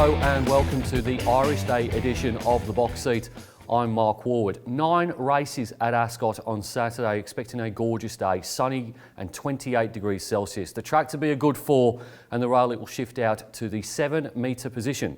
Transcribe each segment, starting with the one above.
Hello and welcome to the Irish Day edition of The Box Seat. I'm Mark Warwood. 9 races at Ascot on Saturday, expecting a gorgeous day, sunny and 28 degrees Celsius. The track to be a good 4 and the rail it will shift out to the 7-metre position.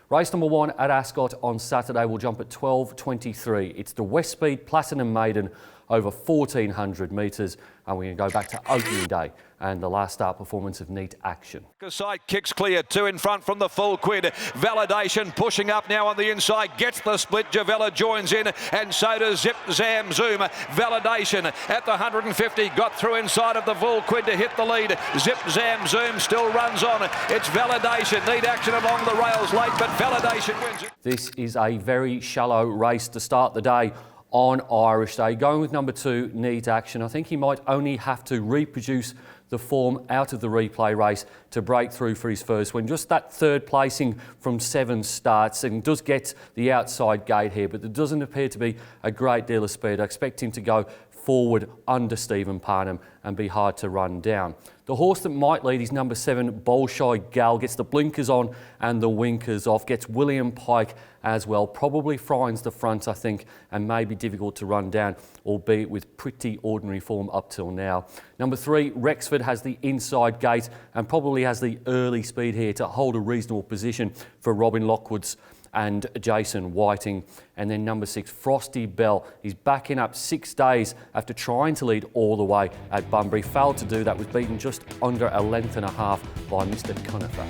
Race number 1 at Ascot on Saturday will jump at 12:23. It's the Westspeed Platinum Maiden over 1,400 metres, and we're going to go back to opening day and the last start performance of Neat Action. Side kicks clear, 2 in front from the full quid. Validation pushing up now on the inside, gets the split. Javella joins in, and so does Zip Zam Zoom. Validation at the 150 got through inside of the full quid to hit the lead. Zip Zam Zoom still runs on. It's Validation. Neat Action along the rails late, but Validation wins it. This is a very shallow race to start the day on Irish Day. Going with number 2, Neat Action. I think he might only have to reproduce the form out of the replay race to break through for his first win. Just that third placing from 7 starts and does get the outside gate here, but there doesn't appear to be a great deal of speed. I expect him to go forward under Stephen Parnham and be hard to run down. The horse that might lead is number 7, Bolshoi Gal. Gets the blinkers on and the winkers off. Gets William Pike as well. Probably finds the front, I think, and may be difficult to run down, albeit with pretty ordinary form up till now. Number 3, Rexford has the inside gate and probably has the early speed here to hold a reasonable position for Robin Lockwood's and Jason Whiting. And then number 6, Frosty Bell. He's backing up 6 days after trying to lead all the way at Bunbury. Failed to do that, was beaten just under a length and a half by Mr. Conifer.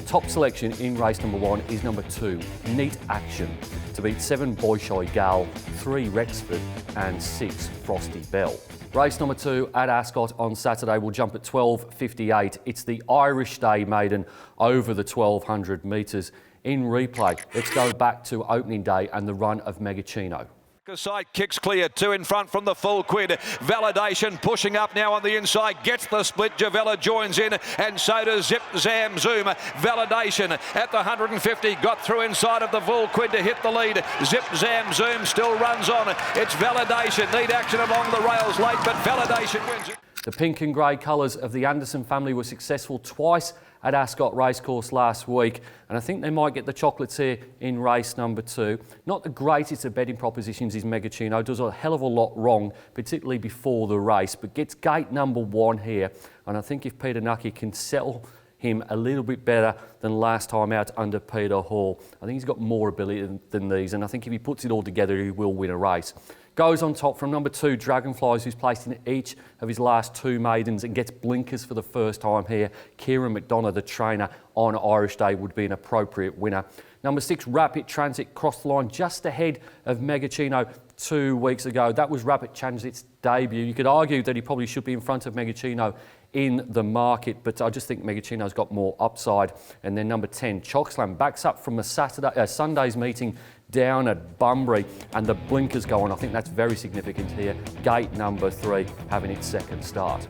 Top selection in race number 1 is number 2, Neat Action, to beat 7, Bolshoi Gal, 3, Rexford and 6, Frosty Bell. Race number 2 at Ascot on Saturday will jump at 12:58. It's the Irish Day Maiden over the 1,200 metres. In replay, let's go back to opening day and the run of Megachino. Side kicks clear, 2 in front from the full quid. Validation pushing up now on the inside, gets the split. Javella joins in, and so does Zip Zam Zoom. Validation at the 150 got through inside of the full quid to hit the lead. Zip Zam Zoom still runs on. It's Validation. Neat Action along the rails late, but Validation wins it. The pink and grey colours of the Anderson family were successful twice at Ascot Racecourse last week, and I think they might get the chocolates here in race number 2. Not the greatest of betting propositions is Megachino, does a hell of a lot wrong, particularly before the race, but gets gate number 1 here, and I think if Peter Nucky can settle him a little bit better than last time out under Peter Hall, I think he's got more ability than these, and I think if he puts it all together, he will win a race. Goes on top from number 2, Dragonflies, who's placed in each of his last 2 maidens and gets blinkers for the first time here. Kieran McDonough, the trainer on Irish Day, would be an appropriate winner. Number 6, Rapid Transit, crossed the line just ahead of Megachino 2 weeks ago. That was Rapid Transit's debut. You could argue that he probably should be in front of Megachino in the market, but I just think Megachino's got more upside. And then number 10, Chockslam, backs up from a Sunday's meeting down at Bunbury, and the blinkers go on. I think that's very significant here. Gate number 3 having its second start.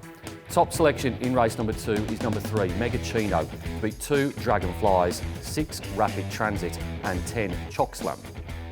Top selection in race number 2 is number 3, Megachino, beat 2, Dragonflies, 6, Rapid Transit and 10, Chockslam.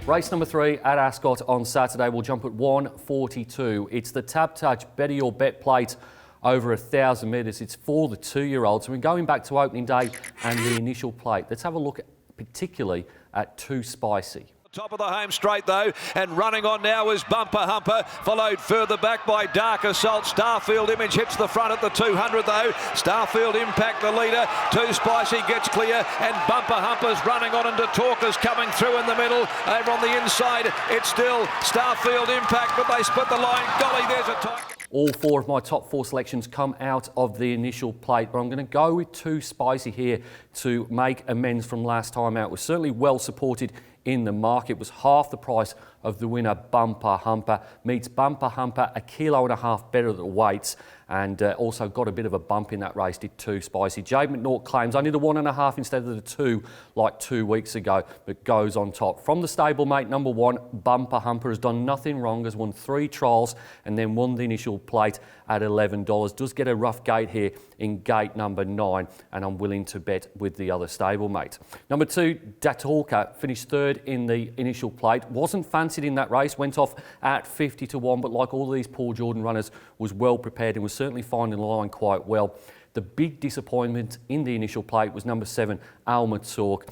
Race number 3 at Ascot on Saturday will jump at 1:42. It's the Tab Touch Better Your Bet plate over 1,000 metres. It's for the 2-year-olds. And we're going back to opening day and the initial plate. Let's have a look particularly at Too Spicy. Top of the home straight though, and running on now is Bumper Humper, followed further back by Dark Assault. Starfield Image hits the front at the 200 though. Starfield Impact the leader. Too Spicy gets clear, and Bumper Humper's running on, into Talkers coming through in the middle. Over on the inside, it's still Starfield Impact, but they split the line. Golly, there's a tie. All 4 of my top 4 selections come out of the initial plate, but I'm going to go with Too Spicy here to make amends from last time out. It was certainly well supported in the market. It was half the price of the winner, Bumper Humper. Meets Bumper Humper 1.5 kilos better at the weights, and also got a bit of a bump in that race, did Too Spicy. Jade McNaught claims only the 1.5 instead of the 2 like 2 weeks ago, but goes on top. From the stablemate, number 1, Bumper Humper, has done nothing wrong, has won 3 trials and then won the initial plate at $11. Does get a rough gate here in gate number 9, and I'm willing to bet with the other stablemate. Number 2, Datalka, finished 3rd in the initial plate. Wasn't fancied in that race, went off at 50 to 1, but like all these Paul Jordan runners, was well prepared and was certainly finding the line quite well. The big disappointment in the initial plate was number 7, Alma Talk.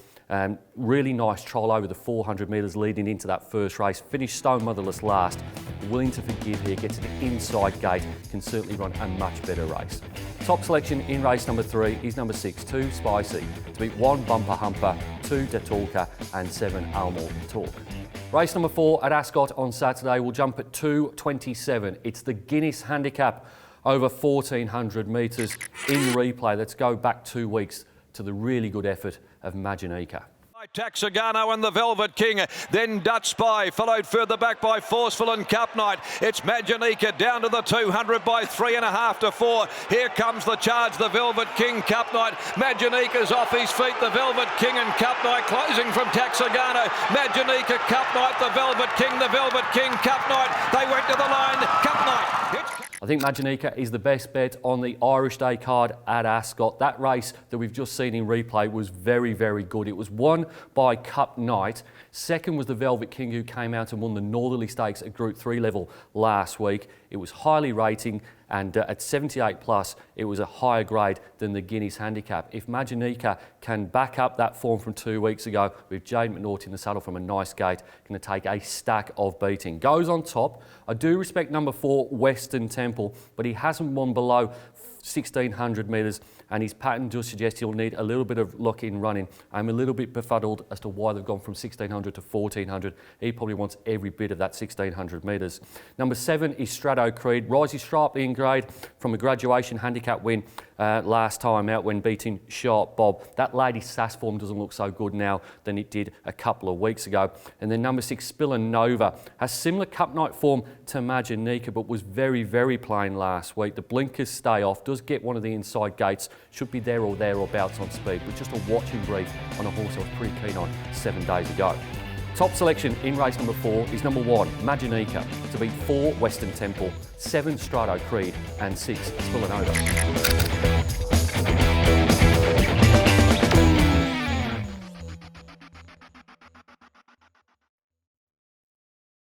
Really nice trial over the 400 metres leading into that first race. Finished stone motherless last. Willing to forgive here, get to the inside gate, can certainly run a much better race. Top selection in race number 3 is number 6, 2 Spicy, to beat 1 Bumper Humper, 2 Detalka and 7 Almore Talk. Race number 4 at Ascot on Saturday will jump at 2:27. It's the Guinness Handicap over 1,400 metres in replay. Let's go back 2 weeks to the really good effort of Maginika. Taxagano and the Velvet King, then Dutch Spy, followed further back by Forceful and Cup Night. It's Maginika down to the 200 by 3.5 to 4. Here comes the charge, the Velvet King, Cup Night. Maginik's off his feet, the Velvet King and Cup Night closing from Taxagano. Maginika, Cup Night, the Velvet King, Cup Night. They went to the line, Cup Night. I think Maginika is the best bet on the Irish Day card at Ascot. That race that we've just seen in replay was very, very good. It was won by Cup Night. Second was the Velvet King, who came out and won the Northerly Stakes at Group 3 level last week. It was highly rating, and at 78 plus, it was a higher grade than the Guinness Handicap. If Maginika can back up that form from 2 weeks ago with Jade McNaught in the saddle from a nice gate, going to take a stack of beating. Goes on top. I do respect number 4, Western Temple, but he hasn't won below 1,600 metres, and his pattern does suggest he'll need a little bit of luck in running. I'm a little bit befuddled as to why they've gone from 1,600 to 1,400. He probably wants every bit of that 1,600 metres. Number 7 is Strato Creed. Rises sharply in grade from a graduation handicap win last time out when beating Sharp Bob. That Lady Sass form doesn't look so good now than it did a couple of weeks ago. And then number 6, Spillanova, has similar Cup Night form to Maginika, but was very, very plain last week. The blinkers stay off, does get one of the inside gates, should be there or thereabouts on speed, but just a watching brief on a horse I was pretty keen on 7 days ago. Top selection in race number 4 is number 1, Maginika, to beat 4 Western Temple, 7 Strato Creed and 6 Spillanova.